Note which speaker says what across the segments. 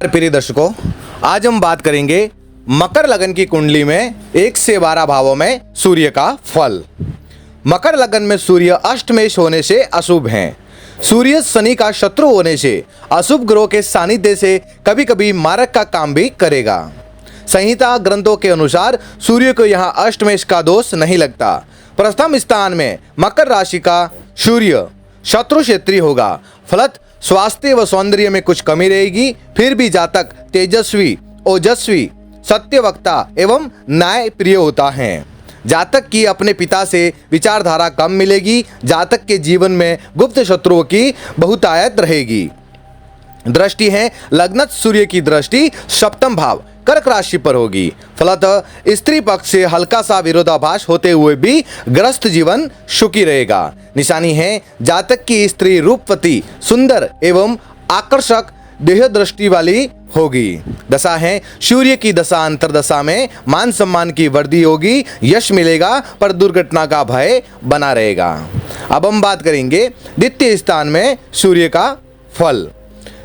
Speaker 1: प्रिय दर्शकों, आज हम बात करेंगे मकर लगन की कुंडली में 1 से 12 भावों में सूर्य का फल। मकर लगन में सूर्य अष्टमेश होने से अशुभ हैं। सूर्य शनि का शत्रु होने से अशुभ ग्रहों के सानिध्य से कभी कभी मारक का काम भी करेगा। संहिता ग्रंथों के अनुसार सूर्य को यहाँ अष्टमेश का दोष नहीं लगता। प्रथम स्थान में मकर राशि का सूर्य शत्रु क्षेत्रीय होगा। फलत स्वास्थ्य व सौंदर्य में कुछ कमी रहेगी, फिर भी जातक तेजस्वी, ओजस्वी, सत्यवक्ता एवं न्याय प्रिय होता है। जातक की अपने पिता से विचारधारा कम मिलेगी। जातक के जीवन में गुप्त शत्रुओं की बहुतायत रहेगी। दृष्टि है लग्नस्थ सूर्य की दृष्टि सप्तम भाव कर्क राशि पर होगी। फलतः स्त्री पक्ष से हल्का सा विरोधाभास होते हुए भी ग्रस्त जीवन सुखी रहेगा। निशानी है जातक की स्त्री रूपवती, सुंदर एवं आकर्षक देह दृष्टि वाली होगी। दशा है सूर्य की दशा अंतरदशा में मान सम्मान की वृद्धि होगी, यश मिलेगा पर दुर्घटना का भय बना रहेगा। अब हम बात करेंगे द्वितीय स्थान में सूर्य का फल।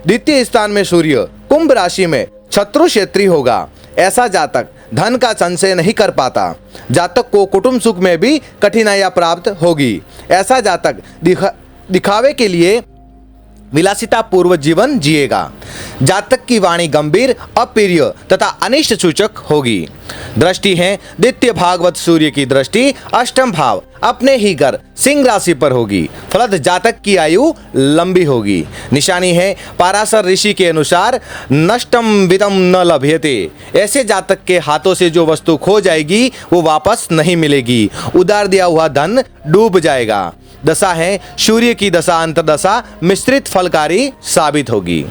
Speaker 1: द्वितीय स्थान में सूर्य कुंभ राशि में शत्रु क्षेत्रीय होगा। ऐसा जातक धन का संचय नहीं कर पाता। जातक को कुटुंब सुख में भी कठिनाइयां प्राप्त होगी। ऐसा जातक दिखावे के लिए विलासिता पूर्व जीवन जिएगा। जातक की वाणी गंभीर, अप्रिय तथा अनिष्ट सूचक होगी। दृष्टि है द्वितीय भागवत सूर्य की दृष्टि अष्टम भाव अपने ही घर सिंह राशि पर होगी। फलत जातक की आयु लंबी होगी। निशानी है पाराशर ऋषि के अनुसार नष्टम वितम न लभ्यते। ऐसे जातक के हाथों से जो वस्तु खो जाएगी वो वापस नहीं मिलेगी। उधार दिया हुआ धन डूब जाएगा। दशा है सूर्य की दशा अंतरदशा मिश्रित फलकारी साबित होगी।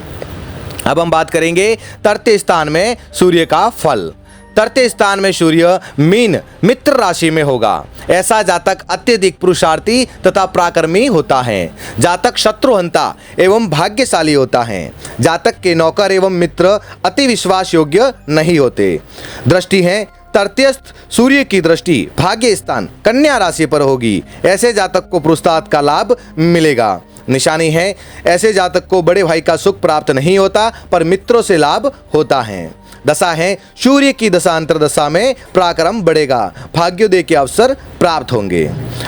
Speaker 1: अब हम बात करेंगे तृतीय स्थान में सूर्य का फल। तृतीय स्थान में सूर्य मीन मित्र राशि में होगा। ऐसा जातक अत्यधिक पुरुषार्थी तथा पराक्रमी होता है। जातक शत्रुहंता एवं भाग्यशाली होता है। जातक के नौकर एवं मित्र अति विश्वास योग्य नहीं होते। दृष्टि है तृतीयस्थ सूर्य की दृष्टि भाग्य स्थान कन्या राशि पर होगी। ऐसे जातक को पुरुषार्थ का लाभ मिलेगा। निशानी है ऐसे जातक को बड़े भाई का सुख प्राप्त नहीं होता पर मित्रों से लाभ होता है। दशा है सूर्य की दशा अंतरदशा में पराक्रम बढ़ेगा। भाग्योदय के अवसर प्राप्त होंगे।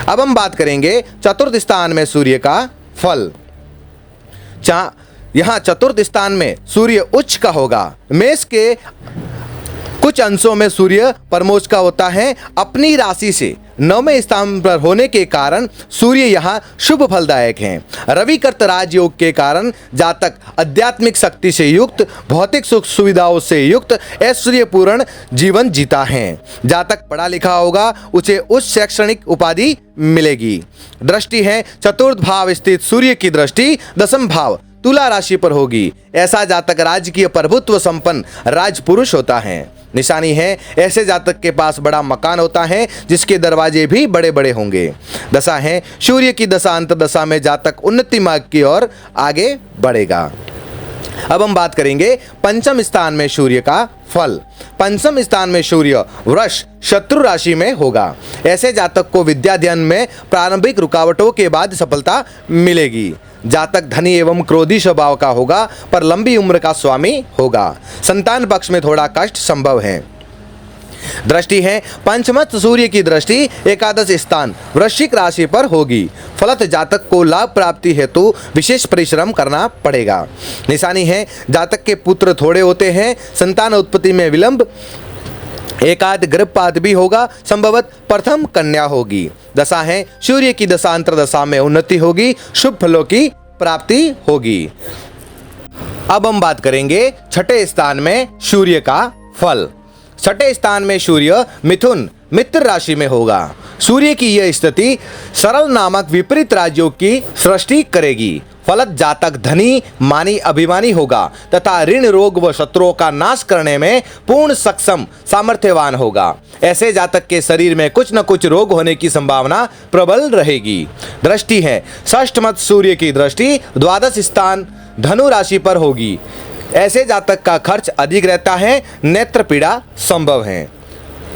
Speaker 1: अब हम बात करेंगे चतुर्थ स्थान में सूर्य का फल। यहाँ चतुर्थ स्थान में सूर्य उच्च का होगा। मेष के कुछ अंशों में सूर्य परमोच्च का होता है। अपनी राशि से 9वें स्थान पर होने के कारण सूर्य यहाँ शुभ फलदायक हैं। रवि कर्त राजयोग के कारण जातक आध्यात्मिक शक्ति से युक्त, भौतिक सुख सुविधाओं से युक्त ऐश्वर्यपूर्ण जीवन जीता है। जातक पढ़ा लिखा होगा, उसे उच्च शैक्षणिक उपाधि मिलेगी। दृष्टि है चतुर्थ भाव स्थित सूर्य की दृष्टि दशम भाव तुला राशि पर होगी। ऐसा जातक राजकीय प्रभुत्व संपन्न राजपुरुष होता है। निशानी है ऐसे जातक के पास बड़ा मकान होता है जिसके दरवाजे भी बड़े बड़े होंगे। दशा है सूर्य की दशा अंतरदशा में जातक उन्नति मार्ग की ओर आगे बढ़ेगा। अब हम बात करेंगे पंचम स्थान में सूर्य का फल। पंचम स्थान में सूर्य वृष शत्रु राशि में होगा। ऐसे जातक को विद्या अध्ययन में प्रारंभिक रुकावटों के बाद सफलता मिलेगी। जातक धनी एवं क्रोधी स्वभाव का होगा पर लंबी उम्र का स्वामी होगा। संतान पक्ष में थोड़ा कष्ट संभव है। दृष्टि है पंचमत सूर्य की दृष्टि एकादश स्थान वृश्चिक राशि पर होगी। फलत जातक को लाभ प्राप्ति हेतु विशेष परिश्रम करना पड़ेगा। निशानी है जातक के पुत्र थोड़े होते हैं। संतान उत्पत्ति में विलंब, एकाध गर्भपात भी होगा। संभवत प्रथम कन्या होगी। दशा है सूर्य की दशा अंतरदशा में उन्नति होगी, शुभ फलों की प्राप्ति होगी। अब हम बात करेंगे छठे स्थान में सूर्य का फल। छठे स्थान में सूर्य मिथुन मित्र राशि में होगा। सूर्य की यह स्थिति सरल नामक विपरीत राजयोग की सृष्टि करेगी। फलत जातक धनी, मानी, अभिमानी होगा तथा ऋण, रोग व शत्रुओं का नाश करने में पूर्ण सक्षम सामर्थ्यवान होगा। ऐसे जातक के शरीर में कुछ न कुछ रोग होने की संभावना प्रबल रहेगी। दृष्टि है षष्ठ मत सूर्य की दृष्टि द्वादश स्थान धनु राशि पर होगी। ऐसे जातक का खर्च अधिक रहता है। नेत्र पीड़ा संभव है।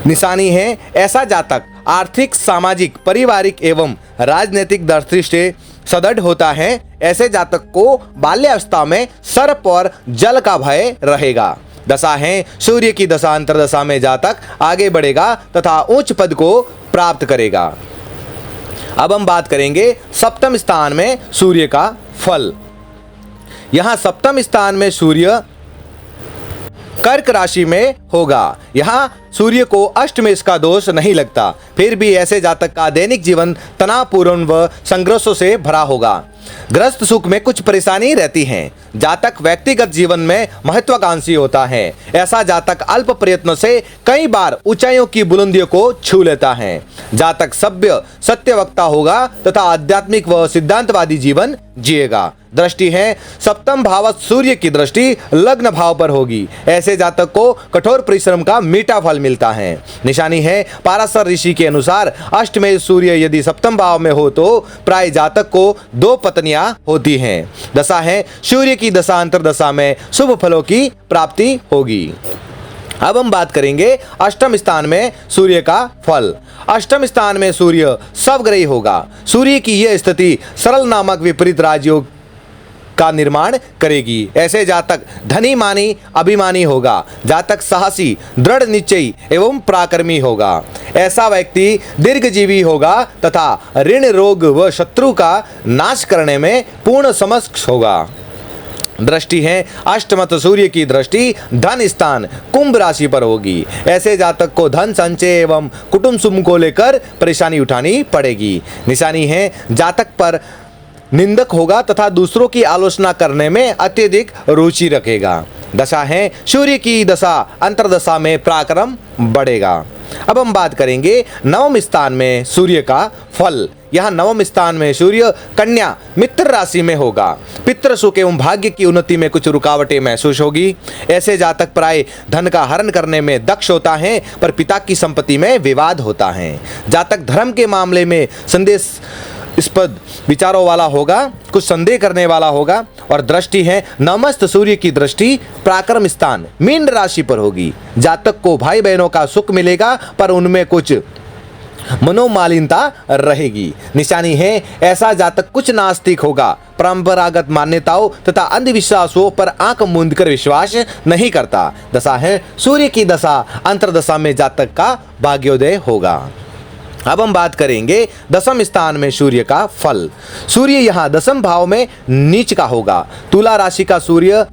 Speaker 1: निशानी है ऐसा जातक आर्थिक, सामाजिक, पारिवारिक एवं राजनीतिक दृष्टि से सदृढ़ होता है। ऐसे जातक को बाल्यावस्था में सर्प और जल का भय रहेगा। दशा है सूर्य की दशा अंतर्दशा में जातक आगे बढ़ेगा तथा उच्च पद को प्राप्त करेगा। अब हम बात करेंगे सप्तम स्थान में सूर्य का फल। यहाँ सप्तम स्थान में सूर्य कर्क राशि में होगा। यहाँ सूर्य को अष्टमेश का दोष नहीं लगता, फिर भी ऐसे जातक का दैनिक जीवन तनावपूर्ण व संघर्षों से भरा होगा। गृहस्थ सुख में कुछ परेशानी रहती है। जातक व्यक्तिगत जीवन में महत्वाकांक्षी होता है। ऐसा जातक अल्प प्रयत्नों से कई बार ऊंचाइयों की बुलंदियों को छू लेता है। जातक सभ्य सत्यवक्ता होगा तथा आध्यात्मिक व सिद्धांतवादी जीवन जिएगा। दृष्टि है सप्तम भाव सूर्य की दृष्टि लग्न भाव पर होगी। ऐसे जातक को कठोर परिश्रम का मीठा फल मिलता है। निशानी है पाराशर ऋषि के अनुसार अष्टमेश सूर्य यदि सप्तम भाव में हो तो प्राय जातक को 2 पत्नियां होती हैं। दशा है सूर्य की दशा अंतर्दशा में शुभ फलों की प्राप्ति होगी। अब हम बात करेंगे अष्टम स्थान में सूर्य का फल। अष्टम स्थान में सूर्य स्वग्रही होगा। सूर्य की यह स्थिति सरल नामक विपरीत राजयोग का निर्माण करेगी। ऐसे जातक धनी मानी अभिमानी होगा। जातक साहसी दृढ़ निश्चयी एवं पराक्रमी होगा। ऐसा व्यक्ति दीर्घजीवी होगा तथा ऋण रोग व शत्रु का नाश करने में पूर्ण समक्ष होगा। दृष्टि है अष्टमत सूर्य की दृष्टि धन स्थान कुंभ राशि पर होगी। ऐसे जातक को धन संचय एवं कुटुंब सुख को लेकर परेशानी उठानी पड़ेगी। निशानी है जातक पर निंदक होगा तथा दूसरों की आलोचना करने में अत्यधिक रुचि रखेगा। दशा है सूर्य की दशा अंतर्दशा में पराक्रम बढ़ेगा। अब हम बात करेंगे नवम स्थान में सूर्य का फल। यहाँ नवम स्थान में सूर्य कन्या मित्र राशि में होगा। पितृ सुख एवं भाग्य की उन्नति में कुछ रुकावटें महसूस होगी। ऐसे जातक प्राय धन का हरण करने में दक्ष होता है, पर पिता की संपत्ति में विवाद होता है। जातक धर्म के मामले में संदेहास्पद विचारों वाला होगा, कुछ संदेह करने वाला होगा। और दृष्टि है नमस्त सूर्य की दृष्टि पराक्रम स्थान मीन राशि पर होगी। जातक को भाई बहनों का सुख मिलेगा, पर उनमें कुछ मनोमालिनता रहेगी। निशानी है ऐसा जातक कुछ नास्तिक होगा। परंपरागत मान्यताओं तथा अंधविश्वासों पर आंख मूंद कर विश्वास नहीं करता। दशा है सूर्य की दशा अंतर्दशा में जातक का भाग्योदय होगा। अब हम बात करेंगे दसम स्थान में सूर्य का फल। सूर्य यहाँ दसम भाव में नीच का होगा। तुला राशि का सूर्य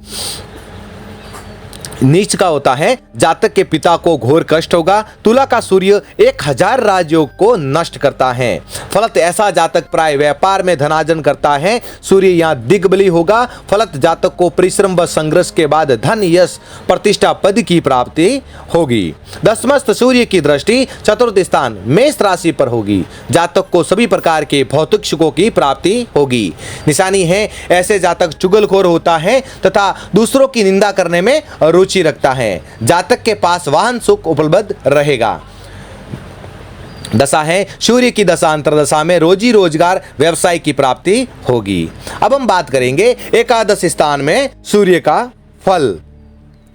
Speaker 1: नीच का होता है। जातक के पिता को घोर कष्ट होगा। तुला का सूर्य 1000 राजयोग को नष्ट करता है। फलत ऐसा जातक प्राय व्यापार में धनार्जन करता है। सूर्य यहाँ दिग्बली होगा। फलत जातक को परिश्रम व संघर्ष के बाद धन यश प्रतिष्ठा पद की प्राप्ति होगी। दसमस्त सूर्य की दृष्टि चतुर्थ स्थान मेष राशि पर होगी। जातक को सभी प्रकार के भौतिक सुखों की प्राप्ति होगी। निशानी है ऐसे जातक चुगलखोर होता है तथा दूसरों की निंदा करने में रुचि रखता है। जातक के पास वाहन सुख उपलब्ध रहेगा। दशा है सूर्य की दशा अंतर्दशा में रोजी रोजगार व्यवसाय की प्राप्ति होगी। अब हम बात करेंगे एकादश स्थान में सूर्य का फल।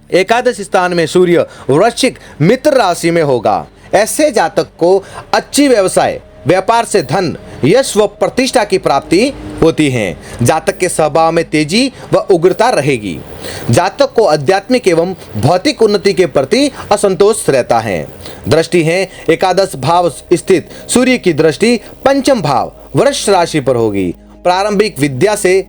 Speaker 1: एकादश स्थान में सूर्य वृश्चिक मित्र राशि में होगा। ऐसे जातक को अच्छी व्यवसाय व्यापार से धन यश व प्रतिष्ठा की प्राप्ति होती है। जातक के स्वभाव में तेजी व उग्रता रहेगी। जातक को आध्यात्मिक एवं भौतिक उन्नति के प्रति असंतोष रहता है। दृष्टि है एकादश भाव स्थित सूर्य की दृष्टि पंचम भाव वृष राशि पर होगी। प्रारंभिक विद्या से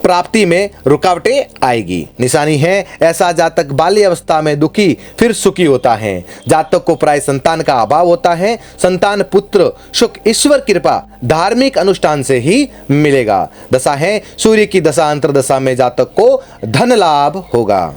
Speaker 1: प्राप्ति में रुकावटें आएगी। निशानी है ऐसा जातक बाल्य अवस्था में दुखी फिर सुखी होता है। जातक को प्राय संतान का अभाव होता है। संतान पुत्र सुख ईश्वर कृपा धार्मिक अनुष्ठान से ही मिलेगा। दशा है सूर्य की दशा अंतर्दशा में जातक को धन लाभ होगा।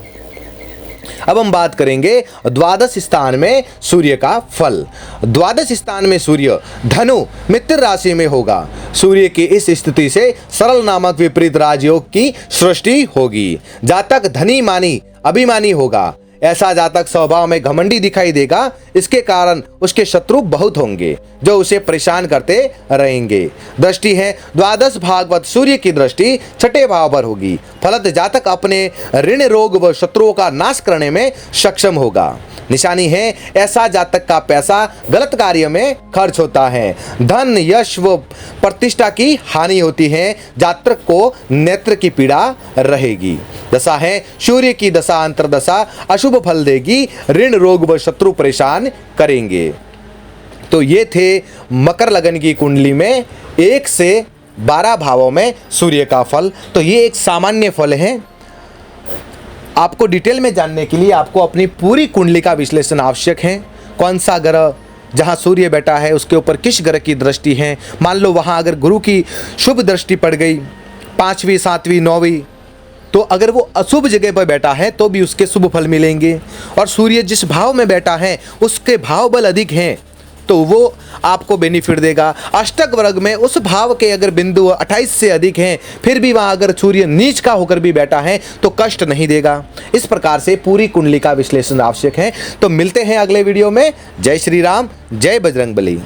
Speaker 1: अब हम बात करेंगे द्वादश स्थान में सूर्य का फल। द्वादश स्थान में सूर्य धनु मित्र राशि में होगा। सूर्य की इस स्थिति से सरल नामक विपरीत राजयोग की सृष्टि होगी। जातक धनी मानी अभिमानी होगा। ऐसा जातक स्वभाव में घमंडी दिखाई देगा, इसके कारण उसके शत्रु बहुत होंगे जो उसे परेशान करते रहेंगे। दृष्टि है द्वादश भागवत सूर्य की दृष्टि छठे भाव पर होगी। फलत जातक अपने ऋण रोग व शत्रुओं का नाश करने में सक्षम होगा। निशानी है ऐसा जातक का पैसा गलत कार्य में खर्च होता है, धन यश व प्रतिष्ठा की हानि होती है, जातक को नेत्र की पीड़ा रहेगी। दशा है सूर्य की दशा अंतरदशा अशुभ फल देगी, ऋण रोग व शत्रु परेशान करेंगे। तो ये थे मकर लगन की कुंडली में 1 से 12 भावों में सूर्य का फल। तो ये एक सामान्य फल है। आपको डिटेल में जानने के लिए आपको अपनी पूरी कुंडली का विश्लेषण आवश्यक है। कौन सा ग्रह जहां सूर्य बैठा है उसके ऊपर किस ग्रह की दृष्टि है, मान लो वहां अगर गुरु की शुभ दृष्टि पड़ गई 5वीं 7वीं 9वीं, तो अगर वो अशुभ जगह पर बैठा है तो भी उसके शुभ फल मिलेंगे। और सूर्य जिस भाव में बैठा है उसके भाव बल अधिक हैं तो वो आपको बेनिफिट देगा। अष्टक वर्ग में उस भाव के अगर बिंदु 28 से अधिक हैं फिर भी वहाँ अगर सूर्य नीच का होकर भी बैठा है तो कष्ट नहीं देगा। इस प्रकार से पूरी कुंडली का विश्लेषण आवश्यक है। तो मिलते हैं अगले वीडियो में। जय श्री राम, जय बजरंगबली।